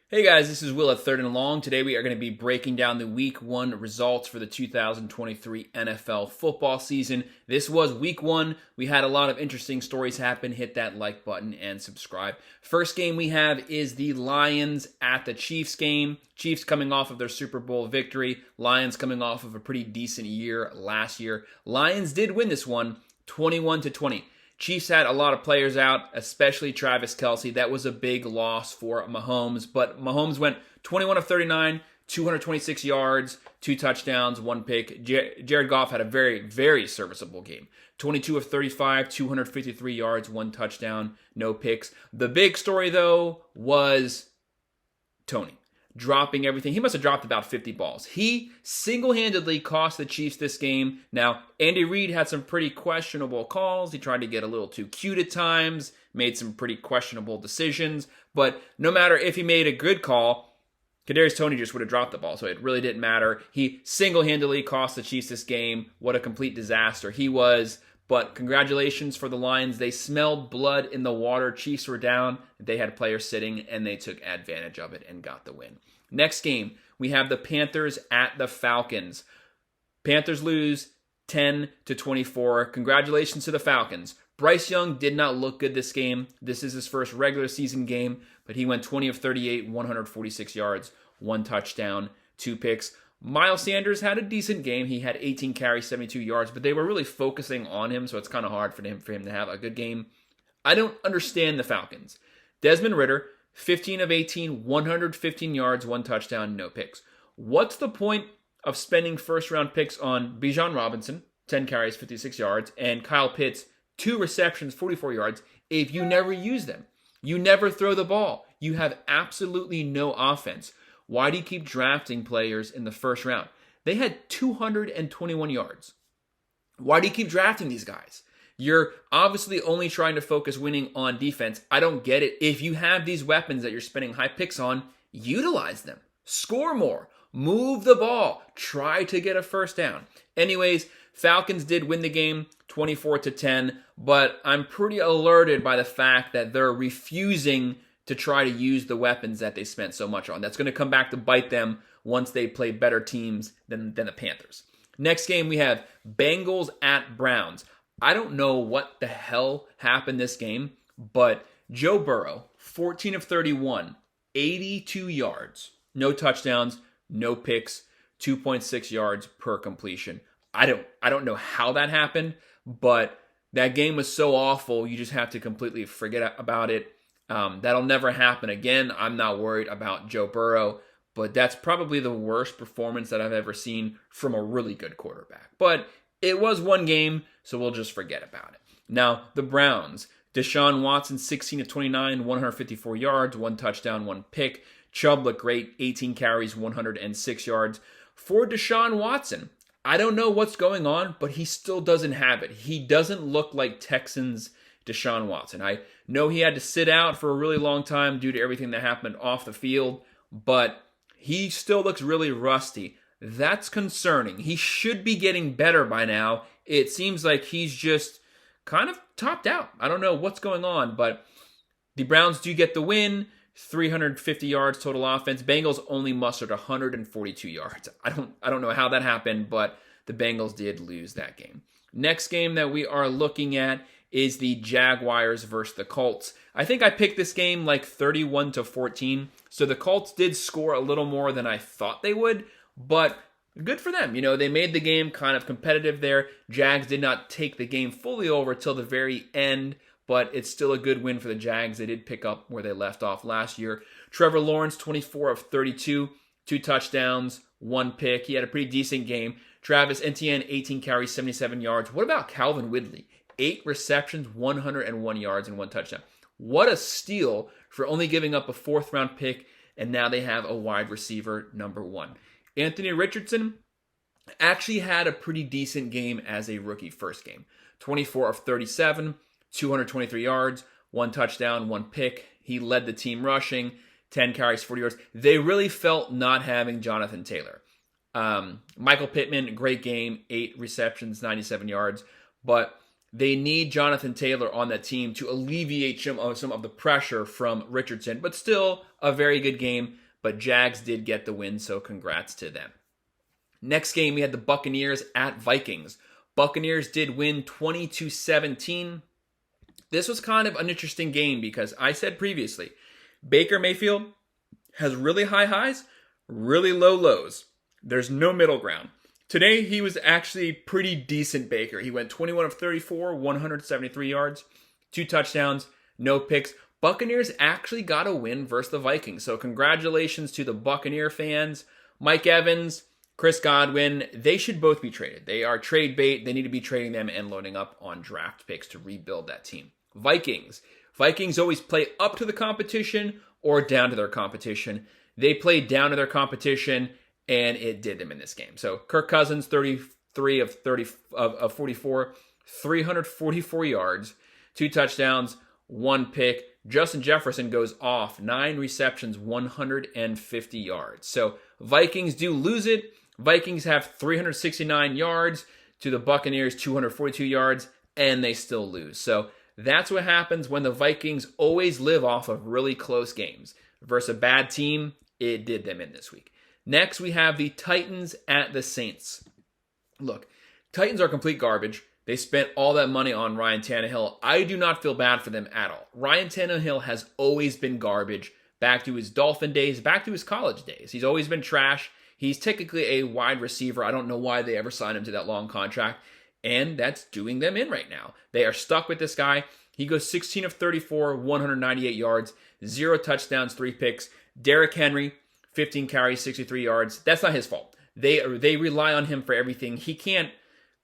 Hey guys, this is Will at Third and Long. Today we are going to be breaking down the Week 1 results for the 2023 NFL football season. This was Week 1. We had a lot of interesting stories happen. Hit that like button and subscribe. First game we have is the Lions at the Chiefs game. Chiefs coming off of their Super Bowl victory. Lions coming off of a pretty decent year last year. Lions did win this one 21-20. Chiefs had a lot of players out, especially Travis Kelce. That was a big loss for Mahomes, but Mahomes went 21 of 39, 226 yards, 2 touchdowns, 1 pick. Jared Goff had a very, very serviceable game. 22 of 35, 253 yards, 1 touchdown, no picks. The big story, though, was Tony dropping everything. He must have dropped about 50 balls. He single-handedly cost the Chiefs this game. Now, Andy Reid had some pretty questionable calls. He tried to get a little too cute at times, made some pretty questionable decisions. But no matter if he made a good call, Kadarius Toney just would have dropped the ball, so it really didn't matter. He single-handedly cost the Chiefs this game. What a complete disaster he was. But congratulations for the Lions. They smelled blood in the water. Chiefs were down. They had players sitting, and they took advantage of it and got the win. Next game, we have the Panthers at the Falcons. Panthers lose 10-24. Congratulations to the Falcons. Bryce Young did not look good this game. This is his first regular season game, but he went 20 of 38, 146 yards, 1 touchdown, 2 picks. Miles Sanders had a decent game. He had 18 carries, 72 yards, but they were really focusing on him, so it's kind of hard for him to have a good game. I don't understand the Falcons. Desmond Ridder, 15 of 18, 115 yards, 1 touchdown, no picks. What's the point of spending first-round picks on Bijan Robinson, 10 carries, 56 yards, and Kyle Pitts, 2 receptions, 44 yards, if you never use them? You never throw the ball. You have absolutely no offense. Why do you keep drafting players in the first round? They had 221 yards. Why do you keep drafting these guys? You're obviously only trying to focus winning on defense. I don't get it. If you have these weapons that you're spending high picks on, utilize them. Score more. Move the ball. Try to get a first down. Anyways, Falcons did win the game 24-10, but I'm pretty alerted by the fact that they're refusing to try to use the weapons that they spent so much on. That's going to come back to bite them once they play better teams than the Panthers. Next game, we have Bengals at Browns. I don't know what the hell happened this game, but Joe Burrow, 14 of 31, 82 yards, no touchdowns, no picks, 2.6 yards per completion. I don't know how that happened, but that game was so awful, you just have to completely forget about it. That'll never happen again. I'm not worried about Joe Burrow, but that's probably the worst performance that I've ever seen from a really good quarterback. But it was one game, so we'll just forget about it. Now, the Browns. Deshaun Watson, 16 of 29, 154 yards, 1 touchdown, 1 pick. Chubb looked great, 18 carries, 106 yards. For Deshaun Watson, I don't know what's going on, but he still doesn't have it. He doesn't look like Texans Deshaun Watson. I know he had to sit out for a really long time due to everything that happened off the field, but he still looks really rusty. That's concerning. He should be getting better by now. It seems like he's just kind of topped out. I don't know what's going on, but the Browns do get the win. 350 yards total offense. Bengals only mustered 142 yards. I don't know how that happened, but the Bengals did lose that game. Next game that we are looking at is the Jaguars versus the Colts. I think I picked this game like 31-14. So the Colts did score a little more than I thought they would, but good for them. You know, they made the game kind of competitive there. Jags did not take the game fully over till the very end, but it's still a good win for the Jags. They did pick up where they left off last year. Trevor Lawrence, 24 of 32, 2 touchdowns, 1 pick. He had a pretty decent game. Travis Etienne, 18 carries, 77 yards. What about Calvin Ridley? 8 receptions, 101 yards, and 1 touchdown. What a steal for only giving up a 4th-round pick, and now they have a wide receiver number 1. Anthony Richardson actually had a pretty decent game as a rookie first game. 24 of 37, 223 yards, 1 touchdown, 1 pick. He led the team rushing, 10 carries, 40 yards. They really felt not having Jonathan Taylor. Michael Pittman, great game, 8 receptions, 97 yards. But They need Jonathan Taylor on that team to alleviate some of the pressure from Richardson, but still a very good game. But Jags did get the win, so congrats to them. Next game, we had the Buccaneers at Vikings. Buccaneers did win 20-17. This was kind of an interesting game because I said previously, Baker Mayfield has really high highs, really low lows. There's no middle ground. Today, he was actually pretty decent Baker. He went 21 of 34, 173 yards, 2 touchdowns, no picks. Buccaneers actually got a win versus the Vikings. So congratulations to the Buccaneer fans. Mike Evans, Chris Godwin, they should both be traded. They are trade bait. They need to be trading them and loading up on draft picks to rebuild that team. Vikings always play up to the competition or down to their competition. They played down to their competition, and it did them in this game. So Kirk Cousins, 33 of 44, 344 yards, 2 touchdowns, 1 pick. Justin Jefferson goes off, 9 receptions, 150 yards. So Vikings do lose it. Vikings have 369 yards to the Buccaneers, 242 yards, and they still lose. So that's what happens when the Vikings always live off of really close games. Versus a bad team, it did them in this week. Next, we have the Titans at the Saints. Look, Titans are complete garbage. They spent all that money on Ryan Tannehill. I do not feel bad for them at all. Ryan Tannehill has always been garbage. Back to his Dolphin days, back to his college days. He's always been trash. He's technically a wide receiver. I don't know why they ever signed him to that long contract. And that's doing them in right now. They are stuck with this guy. He goes 16 of 34, 198 yards, 0 touchdowns, 3 picks. Derrick Henry, 15 carries, 63 yards. That's not his fault. They rely on him for everything. He can't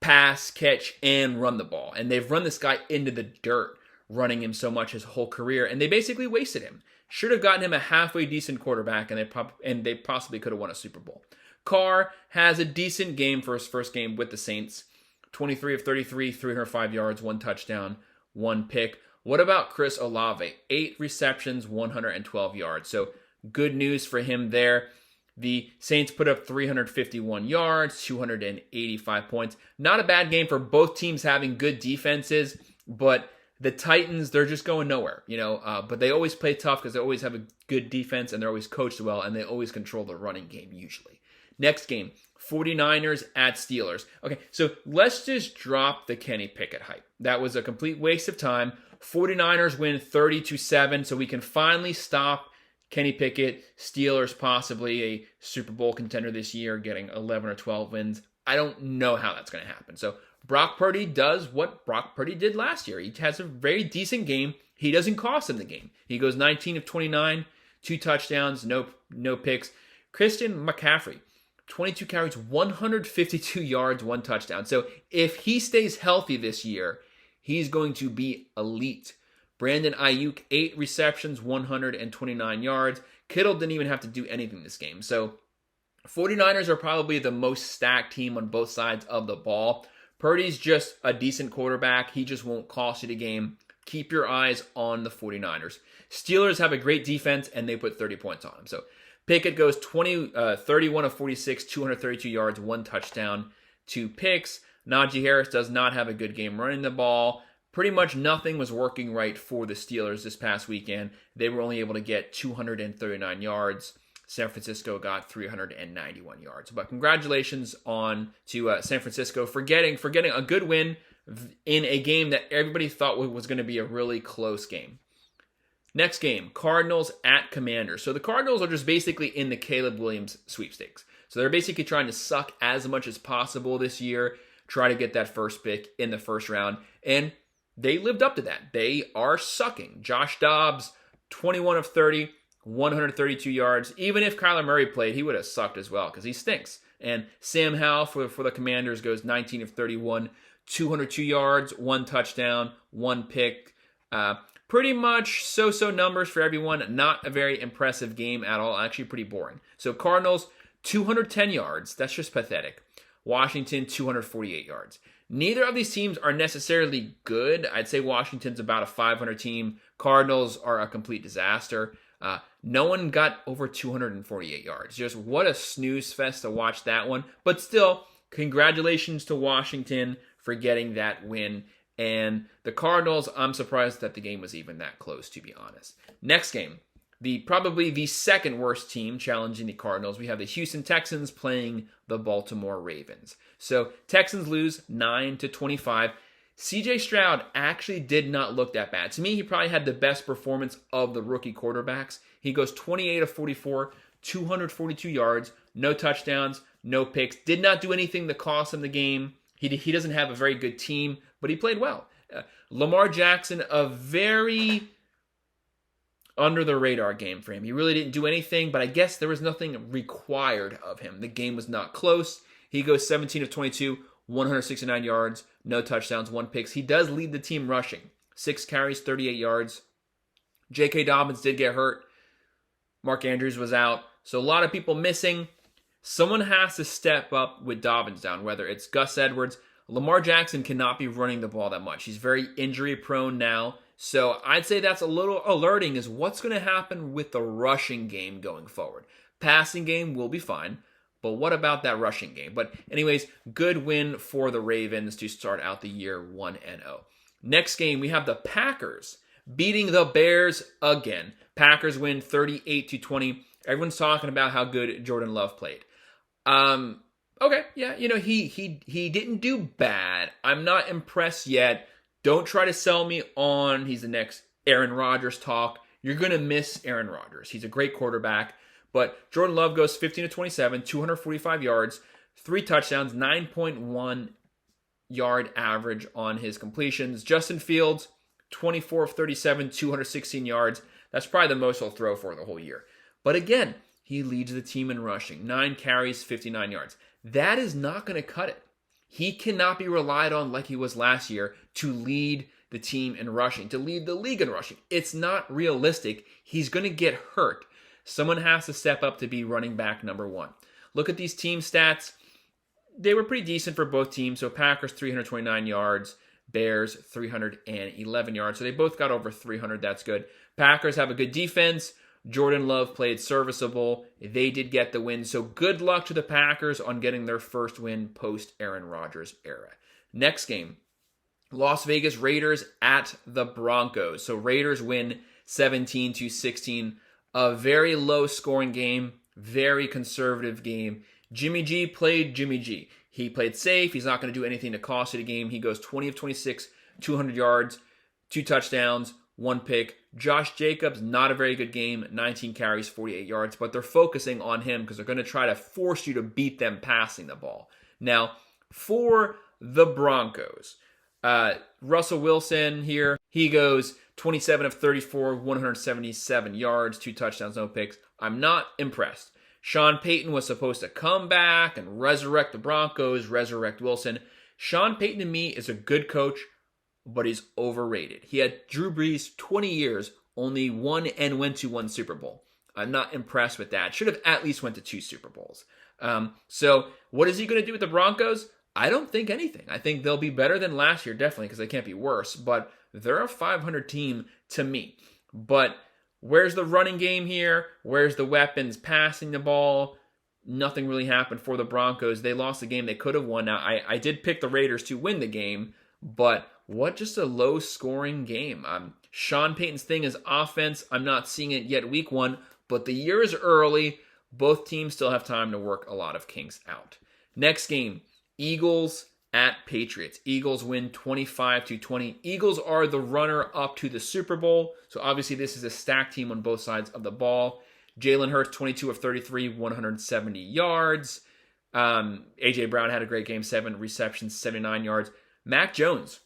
pass, catch, and run the ball. And they've run this guy into the dirt, running him so much his whole career. And they basically wasted him. Should have gotten him a halfway decent quarterback, and they possibly could have won a Super Bowl. Carr has a decent game for his first game with the Saints. 23 of 33, 305 yards, 1 touchdown, 1 pick. What about Chris Olave? 8 receptions, 112 yards. So good news for him there. The Saints put up 351 yards, 285 points. Not a bad game for both teams having good defenses, but the Titans, they're just going nowhere, but they always play tough because they always have a good defense and they're always coached well and they always control the running game usually. Next game, 49ers at Steelers. Okay, so let's just drop the Kenny Pickett hype. That was a complete waste of time. 49ers win 30-7, so we can finally stop Kenny Pickett. Steelers possibly a Super Bowl contender this year, getting 11 or 12 wins. I don't know how that's going to happen. So Brock Purdy does what Brock Purdy did last year. He has a very decent game. He doesn't cost him the game. He goes 19 of 29, 2 touchdowns, no picks. Christian McCaffrey, 22 carries, 152 yards, 1 touchdown. So if he stays healthy this year, he's going to be elite. Brandon Ayuk, 8 receptions, 129 yards. Kittle didn't even have to do anything this game. So 49ers are probably the most stacked team on both sides of the ball. Purdy's just a decent quarterback. He just won't cost you the game. Keep your eyes on the 49ers. Steelers have a great defense, and they put 30 points on him. So Pickett goes 31 of 46, 232 yards, 1 touchdown, 2 picks. Najee Harris does not have a good game running the ball. Pretty much nothing was working right for the Steelers this past weekend. They were only able to get 239 yards. San Francisco got 391 yards. But congratulations to San Francisco for getting a good win in a game that everybody thought was going to be a really close game. Next game, Cardinals at Commanders. So the Cardinals are just basically in the Caleb Williams sweepstakes. So they're basically trying to suck as much as possible this year, try to get that first pick in the first round. And they lived up to that. They are sucking. Josh Dobbs, 21 of 30, 132 yards. Even if Kyler Murray played, he would have sucked as well because he stinks. And Sam Howell for the Commanders goes 19 of 31, 202 yards, 1 touchdown, 1 pick. Pretty much so-so numbers for everyone. Not a very impressive game at all. Actually pretty boring. So Cardinals, 210 yards. That's just pathetic. Washington, 248 yards. Neither of these teams are necessarily good. I'd say Washington's about a 500 team. Cardinals are a complete disaster. No one got over 248 yards. Just what a snooze fest to watch that one. But still, congratulations to Washington for getting that win And the Cardinals, I'm surprised that the game was even that close, to be honest. Next game, probably the second worst team challenging the Cardinals. We have the Houston Texans playing the Baltimore Ravens. So Texans lose 9-25. CJ Stroud actually did not look that bad. To me, he probably had the best performance of the rookie quarterbacks. He goes 28 of 44, 242 yards, no touchdowns, no picks. Did not do anything that cost him the game. He doesn't have a very good team, but he played well. Lamar Jackson, a very under the radar game for him. He really didn't do anything, but I guess there was nothing required of him. The game was not close. He goes 17 of 22, 169 yards, no touchdowns, 1 picks. He does lead the team rushing. 6 carries, 38 yards. J.K. Dobbins did get hurt. Mark Andrews was out. So a lot of people missing. Someone has to step up with Dobbins down, whether it's Gus Edwards. Lamar Jackson cannot be running the ball that much. He's very injury prone now. So I'd say that's a little alerting is what's going to happen with the rushing game going forward. Passing game will be fine, but what about that rushing game? But anyways, good win for the Ravens to start out the year 1-0. Next game, we have the Packers beating the Bears again. Packers win 38-20. Everyone's talking about how good Jordan Love played. Okay, yeah, he didn't do bad. I'm not impressed yet. Don't try to sell me on he's the next Aaron Rodgers talk. You're going to miss Aaron Rodgers. He's a great quarterback. But Jordan Love goes 15-27, 245 yards, 3 touchdowns, 9.1 yard average on his completions. Justin Fields, 24 of 37, 216 yards. That's probably the most he'll throw for the whole year. But again, he leads the team in rushing. 9 carries, 59 yards. That is not going to cut it. He cannot be relied on like he was last year to lead the team in rushing, to lead the league in rushing. It's not realistic. He's going to get hurt. Someone has to step up to be running back number 1. Look at these team stats. They were pretty decent for both teams. So Packers 329 yards, Bears 311 yards. So they both got over 300. That's good. Packers have a good defense. Jordan Love played serviceable. They did get the win. So good luck to the Packers on getting their first win post Aaron Rodgers era. Next game, Las Vegas Raiders at the Broncos. So Raiders win 17-16. A very low scoring game, very conservative game. Jimmy G played Jimmy G. He played safe. He's not going to do anything to cost you the game. He goes 20 of 26, 200 yards, 2 touchdowns, 1 pick. Josh Jacobs, not a very good game, 19 carries, 48 yards, but they're focusing on him because they're going to try to force you to beat them passing the ball. Now, for the Broncos, Russell Wilson here, he goes 27 of 34, 177 yards, 2 touchdowns, no picks. I'm not impressed. Sean Payton was supposed to come back and resurrect the Broncos, resurrect Wilson. Sean Payton to me is a good coach, but he's overrated. He had Drew Brees 20 years, only won and went to 1 Super Bowl. I'm not impressed with that. Should have at least went to 2 Super Bowls. So what is he going to do with the Broncos? I don't think anything. I think they'll be better than last year, definitely, because they can't be worse. But they're a 500 team to me. But where's the running game here? Where's the weapons passing the ball? Nothing really happened for the Broncos. They lost the game they could have won. Now, I did pick the Raiders to win the game, but what just a low-scoring game. Sean Payton's thing is offense. I'm not seeing it yet week 1, but the year is early. Both teams still have time to work a lot of kinks out. Next game, Eagles at Patriots. Eagles win 25-20. Eagles are the runner-up to the Super Bowl, so obviously this is a stacked team on both sides of the ball. Jalen Hurts, 22 of 33, 170 yards. A.J. Brown had a great game, 7 receptions, 79 yards. Mac Jones,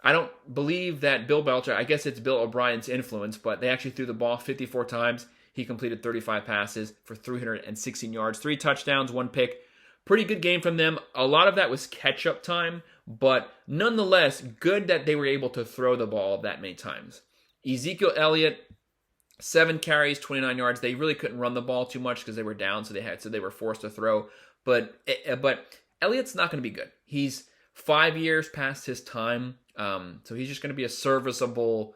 I don't believe that Bill Belichick, I guess it's Bill O'Brien's influence, but they actually threw the ball 54 times. He completed 35 passes for 316 yards, 3 touchdowns, 1 pick. Pretty good game from them. A lot of that was catch-up time, but nonetheless, good that they were able to throw the ball that many times. Ezekiel Elliott, 7 carries, 29 yards. They really couldn't run the ball too much because they were down, so they were forced to throw. But Elliott's not going to be good. He's 5 years past his time, so he's just going to be a serviceable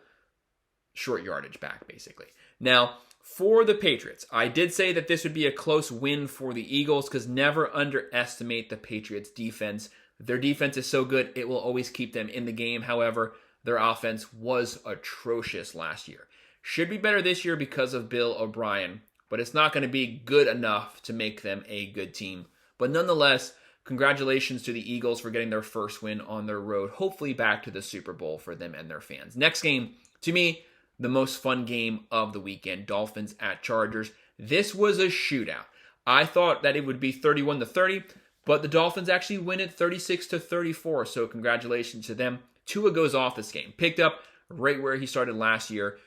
short yardage back, basically. Now, for the Patriots, I did say that this would be a close win for the Eagles because never underestimate the Patriots defense. Their defense is so good, it will always keep them in the game. However, their offense was atrocious last year. Should be better this year because of Bill O'Brien, but it's not going to be good enough to make them a good team. But nonetheless, congratulations to the Eagles for getting their first win on their road, hopefully back to the Super Bowl for them and their fans. Next game, to me, the most fun game of the weekend, Dolphins at Chargers. This was a shootout. I thought that it would be 31-30, but the Dolphins actually win it 36-34, so congratulations to them. Tua goes off this game, picked up right where he started last year,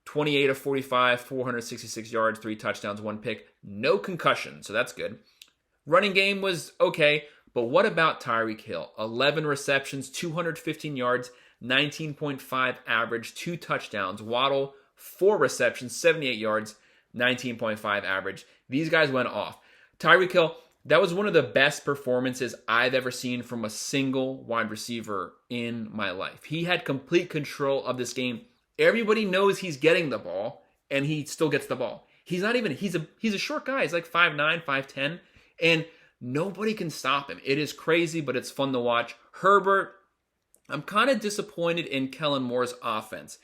28 of 45, 466 yards, 3 touchdowns, 1 pick, no concussion, so that's good. Running game was okay, but what about Tyreek Hill? 11 receptions, 215 yards, 19.5 average, 2 touchdowns. Waddle, 4 receptions, 78 yards, 19.5 average. These guys went off. Tyreek Hill, that was one of the best performances I've ever seen from a single wide receiver in my life. He had complete control of this game. Everybody knows he's getting the ball, and he still gets the ball. He's a short guy. He's like 5'9", 5'10", and nobody can stop him. It is crazy, but it's fun to watch. Herbert, I'm kind of disappointed in Kellen Moore's offense.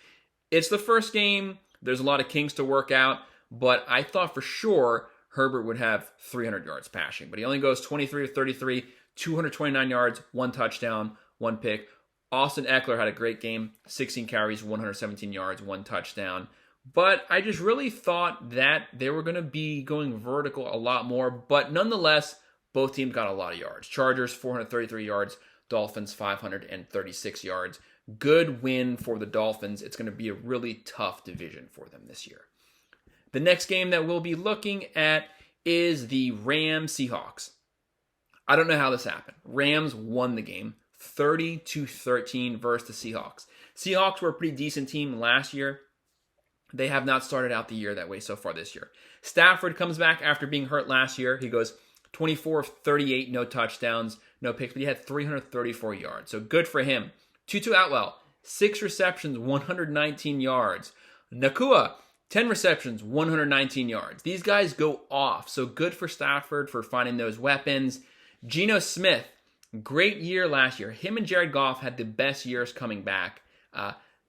It's the first game. There's a lot of kinks to work out, but I thought for sure Herbert would have 300 yards passing, but he only goes 23-33, 229 yards, 1 touchdown, 1 pick. Austin Eckler had a great game, 16 carries, 117 yards, 1 touchdown. But I just really thought that they were going to be going vertical a lot more. But nonetheless, both teams got a lot of yards. Chargers, 433 yards. Dolphins, 536 yards. Good win for the Dolphins. It's going to be a really tough division for them this year. The next game that we'll be looking at is the Rams-Seahawks. I don't know how this happened. Rams won the game, 30-13 versus the Seahawks. Seahawks were a pretty decent team last year. They have not started out the year that way so far this year. Stafford comes back after being hurt last year. He goes 24 of 38, no touchdowns, no picks, but he had 334 yards. So good for him. Tutu Atwell, 6 receptions, 119 yards. Nakua, 10 receptions, 119 yards. These guys go off. So good for Stafford for finding those weapons. Geno Smith, great year last year. Him and Jared Goff had the best years coming back.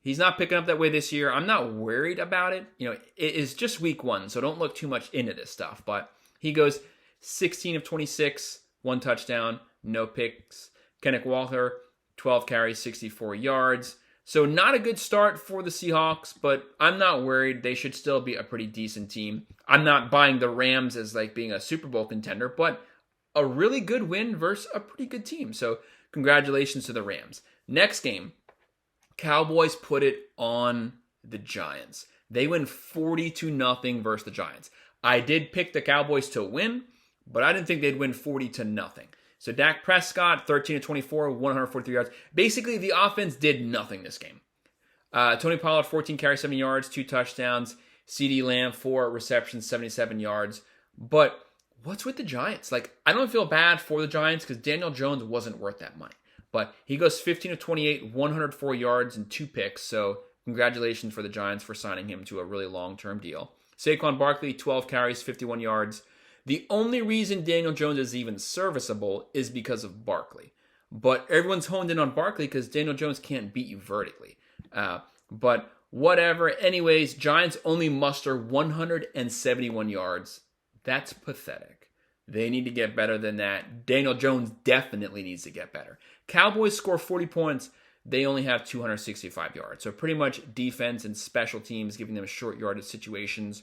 He's not picking up that way this year. I'm not worried about it. It is just week 1, so don't look too much into this stuff. But he goes 16 of 26, 1 touchdown, no picks. Kenneth Walker, 12 carries, 64 yards. So not a good start for the Seahawks, but I'm not worried. They should still be a pretty decent team. I'm not buying the Rams as like being a Super Bowl contender, but a really good win versus a pretty good team. So congratulations to the Rams. Next game, Cowboys put it on the Giants. They win 40-0 versus the Giants. I did pick the Cowboys to win, but I didn't think they'd win 40-0. So Dak Prescott, 13-24, 143 yards. Basically, the offense did nothing this game. Tony Pollard, 14 carries, 70 yards, 2 touchdowns. CeeDee Lamb, 4 receptions, 77 yards. But what's with the Giants? I don't feel bad for the Giants because Daniel Jones wasn't worth that money. But he goes 15-28, 104 yards, and 2 picks. So congratulations for the Giants for signing him to a really long-term deal. Saquon Barkley, 12 carries, 51 yards. The only reason Daniel Jones is even serviceable is because of Barkley. But everyone's honed in on Barkley because Daniel Jones can't beat you vertically. But whatever. Anyways, Giants only muster 171 yards. That's pathetic. They need to get better than that. Daniel Jones definitely needs to get better. Cowboys score 40 points. They only have 265 yards. So pretty much defense and special teams giving them short yardage situations.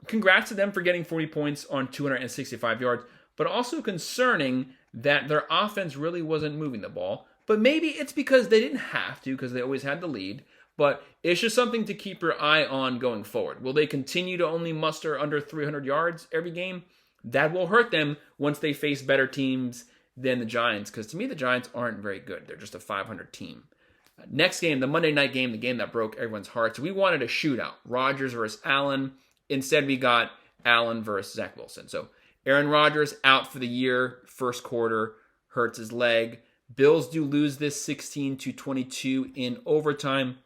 Congrats to them for getting 40 points on 265 yards, but also concerning that their offense really wasn't moving the ball. But maybe it's because they didn't have to because they always had the lead. But it's just something to keep your eye on going forward. Will they continue to only muster under 300 yards every game? That will hurt them once they face better teams than the Giants, because to me, the Giants aren't very good. They're just a 500 team. Next game, the Monday night game, the game that broke everyone's hearts. We wanted a shootout, Rodgers versus Allen. Instead, we got Allen versus Zach Wilson. So Aaron Rodgers out for the year, first quarter, hurts his leg. Bills do lose this 16-22 in overtime.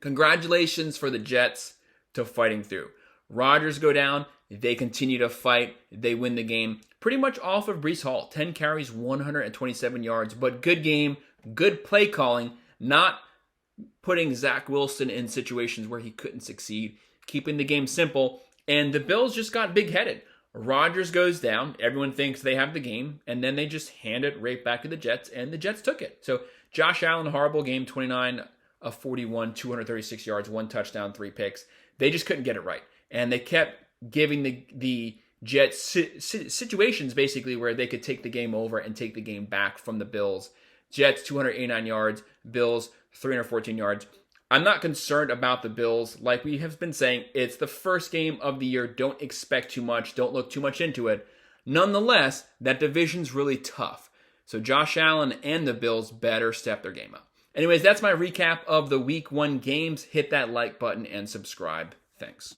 Congratulations for the Jets to fighting through. Rodgers go down. They continue to fight. They win the game pretty much off of Breece Hall. 10 carries, 127 yards. But good game, good play calling, not putting Zach Wilson in situations where he couldn't succeed, keeping the game simple. And the Bills just got big-headed. Rodgers goes down. Everyone thinks they have the game. And then they just hand it right back to the Jets. And the Jets took it. So Josh Allen, horrible game, 29 of 41, 236 yards, 1 touchdown, 3 picks. They just couldn't get it right. And they kept giving the Jets situations basically where they could take the game over and take the game back from the Bills. Jets, 289 yards. Bills, 314 yards. I'm not concerned about the Bills. Like we have been saying, it's the first game of the year. Don't expect too much. Don't look too much into it. Nonetheless, that division's really tough. So Josh Allen and the Bills better step their game up. Anyways, that's my recap of the Week 1 games. Hit that like button and subscribe. Thanks.